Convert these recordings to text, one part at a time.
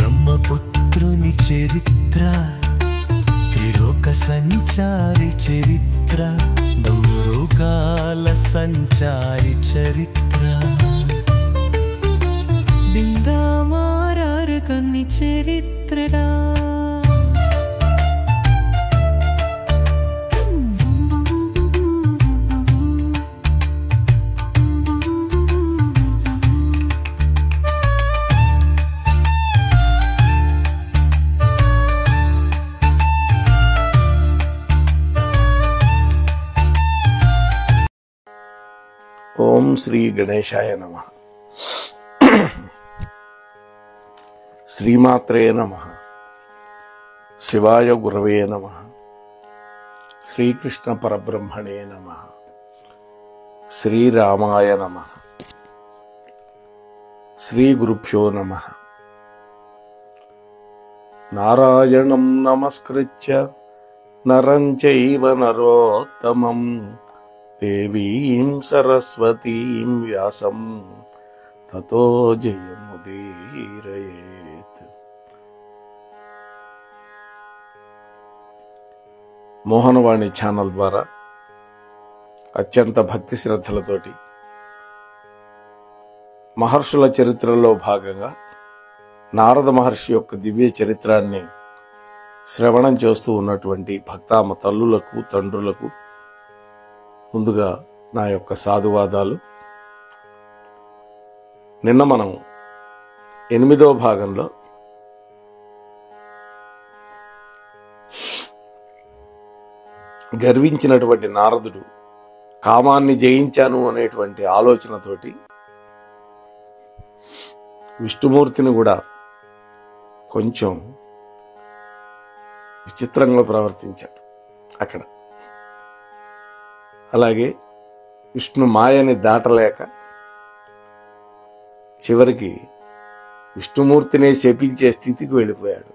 బ్రహ్మపుత్రుని చరిత్ర, త్రిలోక సంచారి చరిత్ర, భూలోకాల సంచారి చరిత్ర, బిందామారారు కన్ని చరిత్రడా. ఓం శ్రీ గణేశాయ నమః. శ్రీమాత్రే నమః. శివాయ గురవే నమః. శ్రీకృష్ణ పరబ్రహ్మణే నమః. శ్రీరామాయ నమః. శ్రీ గురుభ్యో నమః. నారాయణం నమస్కృత్య నరం చైవ నరోత్తమం దేవీం సరస్వతీం వ్యాసం తతో జయముదీరయేత్. మోహనవాణి ఛానల్ ద్వారా అత్యంత భక్తి శ్రద్ధలతోటి మహర్షుల చరిత్రలో భాగంగా నారద మహర్షి యొక్క దివ్య చరిత్రాన్ని శ్రవణం చేస్తూ ఉన్నటువంటి భక్తామ తల్లులకు తండ్రులకు ముందుగా నా యొక్క సాధువాదాలు. నిన్న మనం 8వ భాగంలో గర్వించినటువంటి నారదుడు కామాన్ని జయించాను అనేటువంటి ఆలోచనతోటి విష్ణుమూర్తిని కూడా కొంచెం విచిత్రంగా ప్రవర్తించాడు అక్కడ. అలాగే విష్ణు మాయని దాటలేక చివరికి విష్ణుమూర్తినే శపించే స్థితికి వెళ్ళిపోయాడు.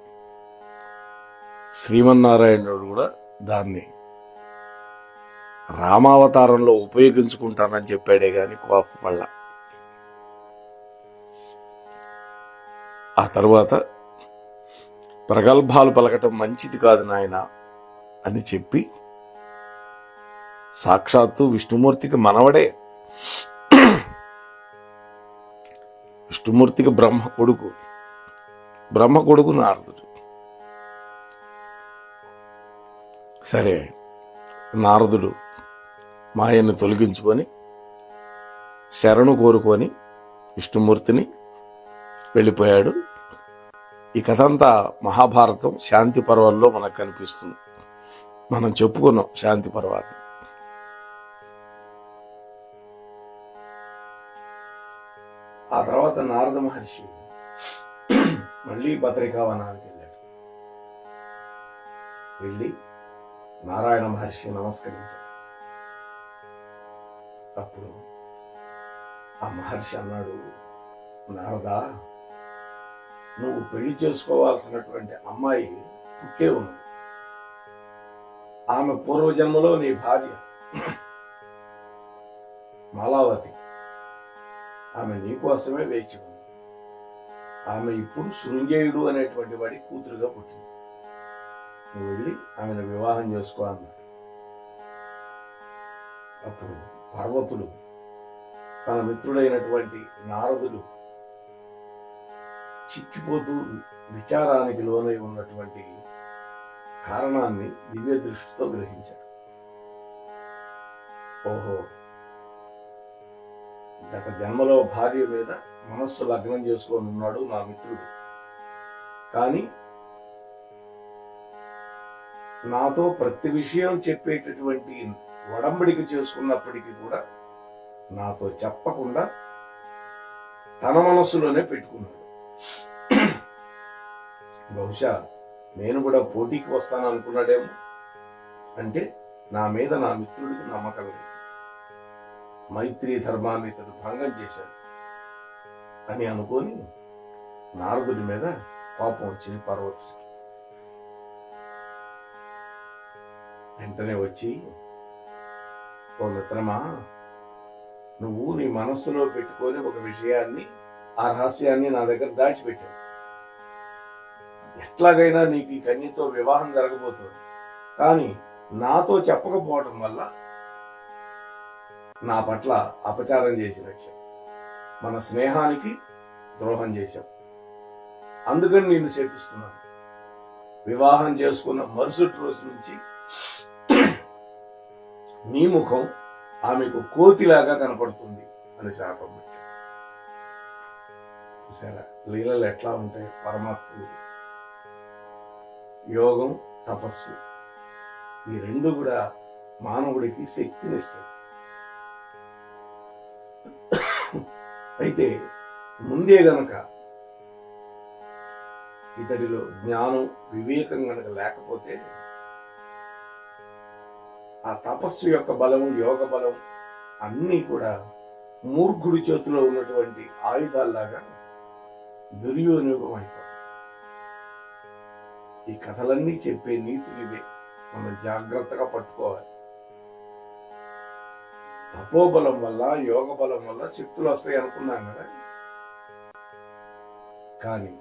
శ్రీమన్నారాయణుడు కూడా దాన్ని రామావతారంలో ఉపయోగించుకుంటానని చెప్పాడే గాని కోపపళ్ళ. ఆ తరువాత ప్రగల్భాలు పలకటం మంచిది కాదు నాయన అని చెప్పి సాక్షాత్తు విష్ణుమూర్తికి మనవడే, విష్ణుమూర్తికి బ్రహ్మ కొడుకు నారదుడు. సరే, నారదుడు మాయను తొలగించుకొని శరణు కోరుకొని విష్ణుమూర్తిని వెళ్ళిపోయాడు. ఈ కథ అంతా మహాభారతం శాంతి పర్వాల్లో మనకు కనిపిస్తుంది. మనం చెప్పుకున్నాం శాంతి పర్వాన్ని. ఆ తర్వాత నారద మహర్షి మళ్ళీ బద్రికావనానికి వెళ్ళాడు. వెళ్ళి నారాయణ మహర్షి నమస్కరించాడు. అప్పుడు ఆ మహర్షి అన్నాడు, నారదా, నువ్వు పెళ్లి చేసుకోవాల్సినటువంటి అమ్మాయి పుట్టే ఉన్నది. ఆమె పూర్వజన్మలో నీ భార్య మాలావతి. ఆమె నీకోసమే వేచి ఉంది. ఆమె ఇప్పుడు శృంజేయుడు అనేటువంటి వాడి కూతురుగా పుట్టింది. నువ్వు వెళ్ళి ఆమెను వివాహం చేసుకో అన్నాడు. అప్పుడు పర్వతుడు తన మిత్రుడైనటువంటి నారదుడు చిక్కిపోతూ విచారానికి లోనై ఉన్నటువంటి కారణాన్ని దివ్య దృష్టితో గ్రహించాడు. ఓహో, గత జన్మలో భార్య మీద మనస్సు లగ్నం చేసుకొని ఉన్నాడు నా మిత్రుడు. కానీ నాతో ప్రతి విషయం చెప్పేటటువంటి ఒడంబడిక చేసుకున్నప్పటికీ కూడా నాతో చెప్పకుండా తన మనస్సులోనే పెట్టుకున్నాడు. బహుశా నేను కూడా పోటీకి వస్తాను అనుకున్నాడేమో. అంటే నా మీద నా మిత్రుడికి నమ్మకం లేదు, మైత్రి ధర్మాన్ని ఇతడు భంగం చేశాడు అని అనుకొని నారదుడి మీద కోపం వచ్చింది పర్వతుడికి. వెంటనే వచ్చి, ఓ మిత్రమా, నువ్వు నీ మనస్సులో పెట్టుకొని ఒక విషయాన్ని, ఆ రహస్యాన్ని నా దగ్గర దాచిపెట్టావు. ఎట్లాగైనా నీకు ఈ కన్యతో వివాహం జరగబోతుంది, కానీ నాతో చెప్పకపోవటం వల్ల నా పట్ల అపచారం చేసినట్లే, మన స్నేహానికి ద్రోహం చేశావు. అందుకని నేను శపిస్తున్నాను. వివాహం చేసుకున్న మరుసటి రోజు నుంచి నీ ముఖం ఆమెకు కోతిలాగా కనపడుతుంది అని శాపం పెట్టాడు. చూసారా లీలలు ఎట్లా ఉంటాయి? పరమాత్ముడు యోగం, తపస్సు ఈ రెండు కూడా మానవుడికి శక్తినిస్తాయి. అయితే ముందే గనక ఇతడిలో జ్ఞానం, వివేకం గనక లేకపోతే ఆ తపస్సు యొక్క బలము, యోగ బలం అన్నీ కూడా మూర్ఖుడి చేతిలో ఉన్నటువంటి ఆయుధాల్లాగా దుర్వినియోగం అయిపోతాయి. ఈ కథలన్నీ చెప్పే నీతులు ఇవే, మనం జాగ్రత్తగా పట్టుకోవాలి. తపోబలం వల్ల, యోగ బలం వల్ల శక్తులు వస్తాయి అనుకున్నాం కదా, కానీ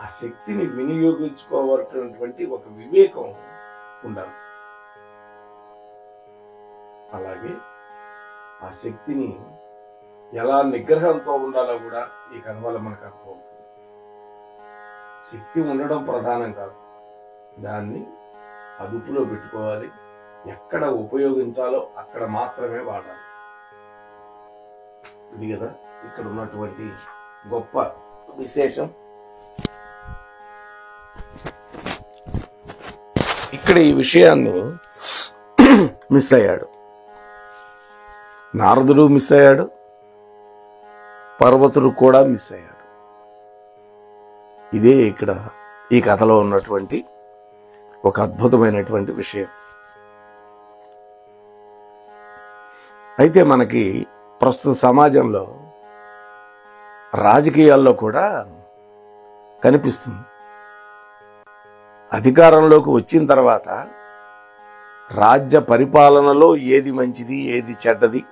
ఆ శక్తిని వినియోగించుకోవాల్సినటువంటి ఒక వివేకం ఉండాలి. అలాగే ఆ శక్తిని ఎలా నిగ్రహంతో ఉండాలో కూడా ఈ కథ వల్ల మనకు అర్థమవుతుంది. శక్తి ఉండడం ప్రధానం కాదు, దాన్ని అదుపులో పెట్టుకోవాలి. ఎక్కడ ఉపయోగించాలో అక్కడ మాత్రమే వాడాలి. ఇది కదా ఇక్కడ ఉన్నటువంటి గొప్ప విశేషం. ఇక్కడ ఈ విషయాన్ని మిస్ అయ్యాడు నారదుడు, మిస్ అయ్యాడు పర్వతుడు కూడా మిస్ అయ్యాడు. ఇదే ఇక్కడ ఈ కథలో ఉన్నటువంటి ఒక అద్భుతమైనటువంటి విషయం. అయితే మనకి ప్రస్తుత సమాజంలో, రాజకీయాల్లో కూడా కనిపిస్తుంది. అధికారంలోకి వచ్చిన తర్వాత రాజ్య పరిపాలనలో ఏది మంచిది, ఏది చెడ్డది,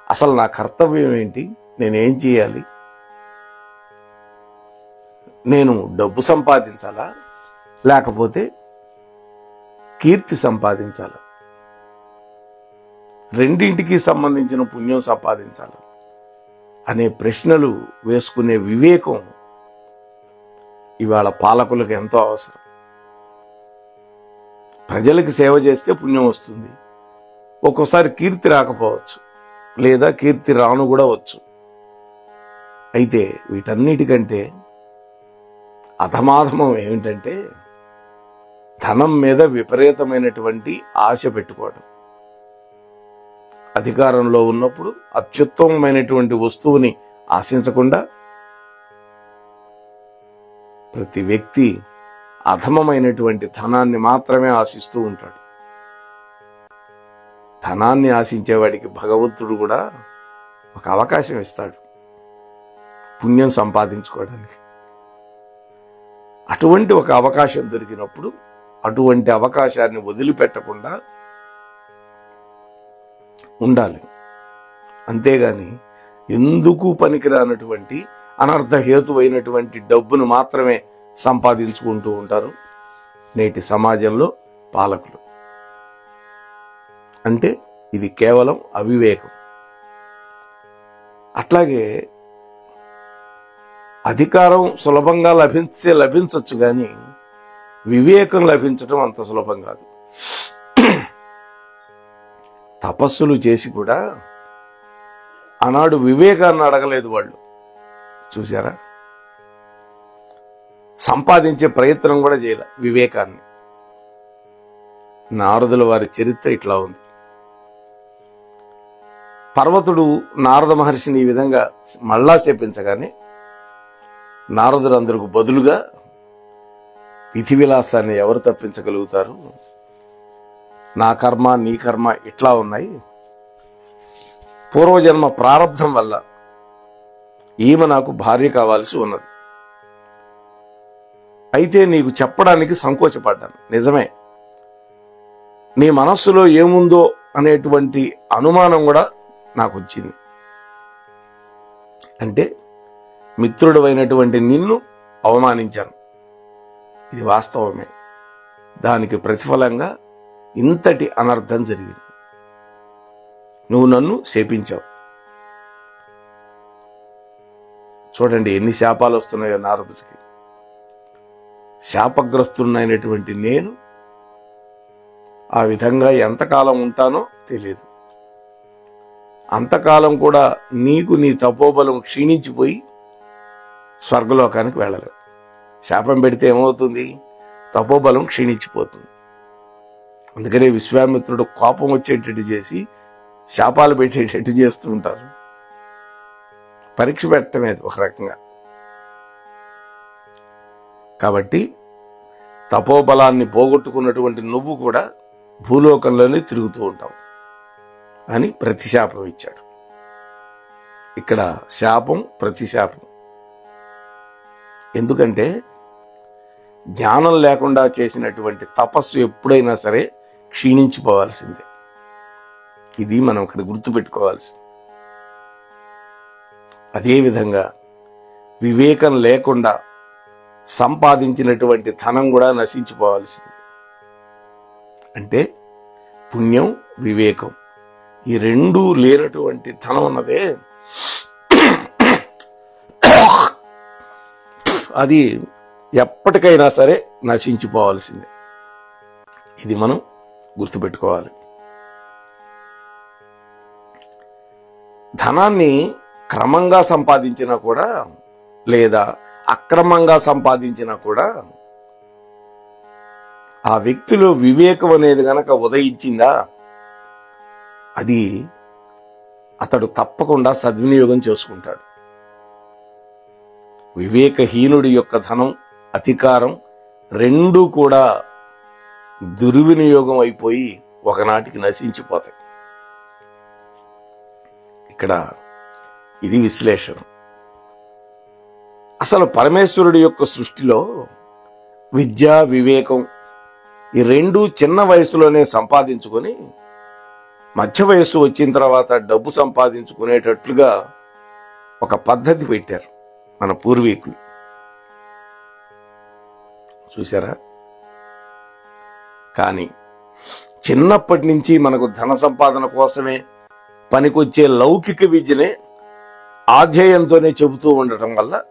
అసలు నా కర్తవ్యం ఏంటి, నేనేం చేయాలి, నేను డబ్బు సంపాదించాలా లేకపోతే కీర్తి సంపాదించాలా, రెండింటికి సంబంధించిన పుణ్యం సంపాదించాలా అనే ప్రశ్నలు వేసుకునే వివేకం ఇవాళ పాలకులకు ఎంతో అవసరం. ప్రజలకు సేవ చేస్తే పుణ్యం వస్తుంది. ఒక్కోసారి కీర్తి రాకపోవచ్చు, లేదా కీర్తి రాను కూడా వచ్చు. అయితే వీటన్నిటికంటే అధమాధమం ఏమిటంటే ధనం మీద విపరీతమైనటువంటి ఆశ పెట్టుకోవడం. అధికారంలో ఉన్నప్పుడు అత్యుత్తమమైనటువంటి వస్తువుని ఆశించకుండా ప్రతి వ్యక్తి అధమమైనటువంటి ధనాన్ని మాత్రమే ఆశిస్తూ ఉంటాడు. ధనాన్ని ఆశించేవాడికి భగవంతుడు కూడా ఒక అవకాశం ఇస్తాడు పుణ్యం సంపాదించుకోవడానికి. అటువంటి ఒక అవకాశం దొరికినప్పుడు అటువంటి అవకాశాన్ని వదిలిపెట్టకుండా ఉండాలి. అంతేగాని ఎందుకు పనికిరానటువంటి అనర్థహేతువైనటువంటి డబ్బును మాత్రమే సంపాదించుకుంటూ ఉంటారు నేటి సమాజంలో పాలకులు. అంటే ఇది కేవలం అవివేకం. అట్లాగే అధికారం సులభంగా లభించవచ్చు కానీ వివేకం లభించడం అంత సులభం కాదు. తపస్సులు చేసి కూడా ఆనాడు వివేకాన్ని అడగలేదు వాళ్ళు. చూసారా, సంపాదించే ప్రయత్నం కూడా చేయలే వివేకాన్ని. నారదుల వారి చరిత్ర ఇట్లా ఉంది. పర్వతుడు నారద మహర్షిని ఈ విధంగా మళ్ళా శపించగానే నారదుడు అందరికి బదులుగా విధి విలాసాన్ని ఎవరు తప్పించగలుగుతారు, నా కర్మ నీ కర్మ ఇట్లా ఉన్నాయి, పూర్వజన్మ ప్రారంధం వల్ల ఈమె నాకు భార్య కావాల్సి ఉన్నది, అయితే నీకు చెప్పడానికి సంకోచపడ్డాను. నిజమే, నీ మనస్సులో ఏముందో అనేటువంటి అనుమానం కూడా నాకు వచ్చింది. అంటే మిత్రుడు అయినటువంటి నిన్ను అవమానించాను, ఇది వాస్తవమే. దానికి ప్రతిఫలంగా ఇంతటి అనర్థం జరిగింది. నువ్వు నన్ను శపించావు. చూడండి ఎన్ని శాపాలు వస్తున్నాయో నారదుడికి. శాపగ్రస్తున్నైనటువంటి నేను ఆ విధంగా ఎంతకాలం ఉంటానో తెలియదు. అంతకాలం కూడా నీకు నీ తపోబలం క్షీణించిపోయి స్వర్గలోకానికి వెళ్ళలేవు. శాపం పెడితే ఏమవుతుంది? తపోబలం క్షీణించిపోతుంది. అందుకనే విశ్వామిత్రుడు కోపం వచ్చేటట్టు చేసి శాపాలు పెట్టేటట్టు చేస్తూ ఉంటారు. పరీక్ష పెట్టమే ఒక రకంగా. కాబట్టి తపోబలాన్ని పోగొట్టుకున్నటువంటి నువ్వు కూడా భూలోకంలోనే తిరుగుతూ ఉంటావు అని ప్రతిశాపం ఇచ్చాడు. ఇక్కడ శాపం ప్రతిశాపం. ఎందుకంటే జ్ఞానం లేకుండా చేసినటువంటి తపస్సు ఎప్పుడైనా సరే క్షీణించిపోవాల్సిందే. ఇది మనం ఇక్కడ గుర్తుపెట్టుకోవాల్సింది. అదేవిధంగా వివేకం లేకుండా సంపాదించినటువంటి ధనం కూడా నశించిపోవాల్సింది. అంటే పుణ్యం వివేకం ఈ రెండూ లేనటువంటి ధనం అన్నదే అది ఎప్పటికైనా సరే నశించిపోవాల్సిందే. ఇది మనం గుర్తుపెట్టుకోవాలి. ధనాన్ని క్రమంగా సంపాదించినా కూడా లేదా అక్రమంగా సంపాదించినా కూడా ఆ వ్యక్తిలో వివేకం అనేది గనక ఉదయించిందా అది అతడు తప్పకుండా సద్వినియోగం చేసుకుంటాడు. వివేకహీనుడి యొక్క ధనం అధికారం రెండూ కూడా దుర్వినియోగం అయిపోయి ఒకనాటికి నశించిపోతాయి. ఇక్కడ ఇది విశ్లేషణ. అసలు పరమేశ్వరుడి యొక్క సృష్టిలో విద్య వివేకం ఈ రెండూ చిన్న వయసులోనే సంపాదించుకొని మధ్య వయస్సు వచ్చిన తర్వాత డబ్బు సంపాదించుకునేటట్లుగా ఒక పద్ధతి పెట్టారు మన పూర్వీకులు. చూసారా? కానీ చిన్నప్పటి నుంచి మనకు ధన సంపాదన కోసమే పనికొచ్చే లౌకిక విద్యనే ఆధ్యేయంతోనే చెబుతూ ఉండటం వల్ల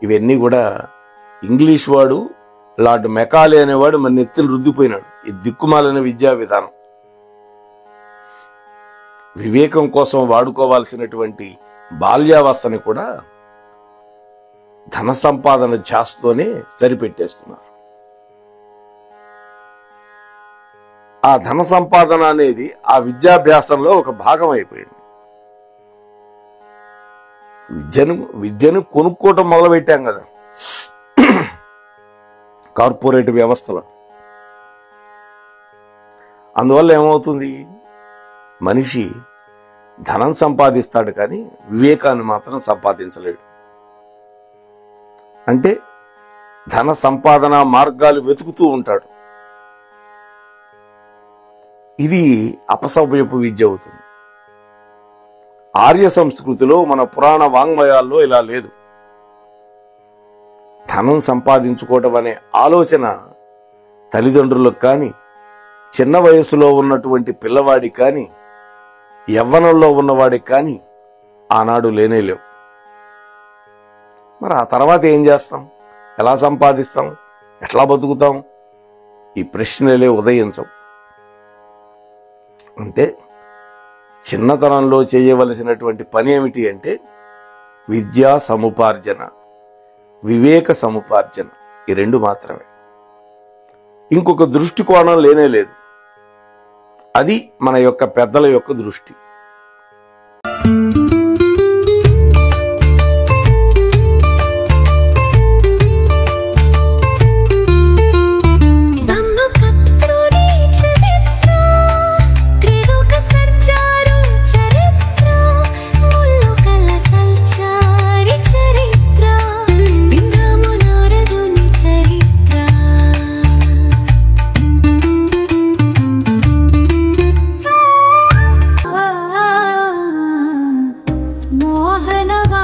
ఇవన్నీ కూడా ఇంగ్లీష్ వాడు లార్డ్ మెకాలే అనేవాడు మన నెత్తిని రుద్దిపోయినాడు. ఈ దిక్కుమాలిన విద్యా విధానం వివేకం కోసం వాడుకోవాల్సినటువంటి బాల్యావస్థని కూడా ధన సంపాదన ధ్యాసతోనే సరిపెట్టేస్తున్నారు. ఆ ధన సంపాదన అనేది ఆ విద్యాభ్యాసంలో ఒక భాగం అయిపోయింది. విద్యను కొనుక్కోవటం మొదలుపెట్టాం కదా కార్పొరేట్ వ్యవస్థలో. అందువల్ల ఏమవుతుంది? మనిషి ధనం సంపాదిస్తాడు కానీ వివేకాన్ని మాత్రం సంపాదించలేడు. అంటే ధన సంపాదన మార్గాలు వెతుకుతూ ఉంటాడు. ఇది అపసవ్యపు విద్య అవుతుంది. ఆర్య సంస్కృతిలో మన పురాణ వాంగ్మయాల్లో ఇలా లేదు. ధనం సంపాదించుకోవటం అనే ఆలోచన తల్లిదండ్రులకు కానీ చిన్న వయసులో ఉన్నటువంటి పిల్లవాడికి కానీ యవ్వనంలో ఉన్నవాడికి కానీ ఆనాడు లేనేలేవు. మరి ఆ తర్వాత ఏం చేస్తాం? ఎలా సంపాదిస్తాం? ఎట్లా బతుకుతాం? ఈ ప్రశ్నలే ఉదయించవు. అంటే చిన్నతనంలో చేయవలసినటువంటి పని ఏమిటి అంటే విద్యా సముపార్జన, వివేక సముపార్జన, ఈ రెండు మాత్రమే. ఇంకొక దృష్టికోణం లేనే లేదు. అది మన యొక్క పెద్దల యొక్క దృష్టి. మోహనవా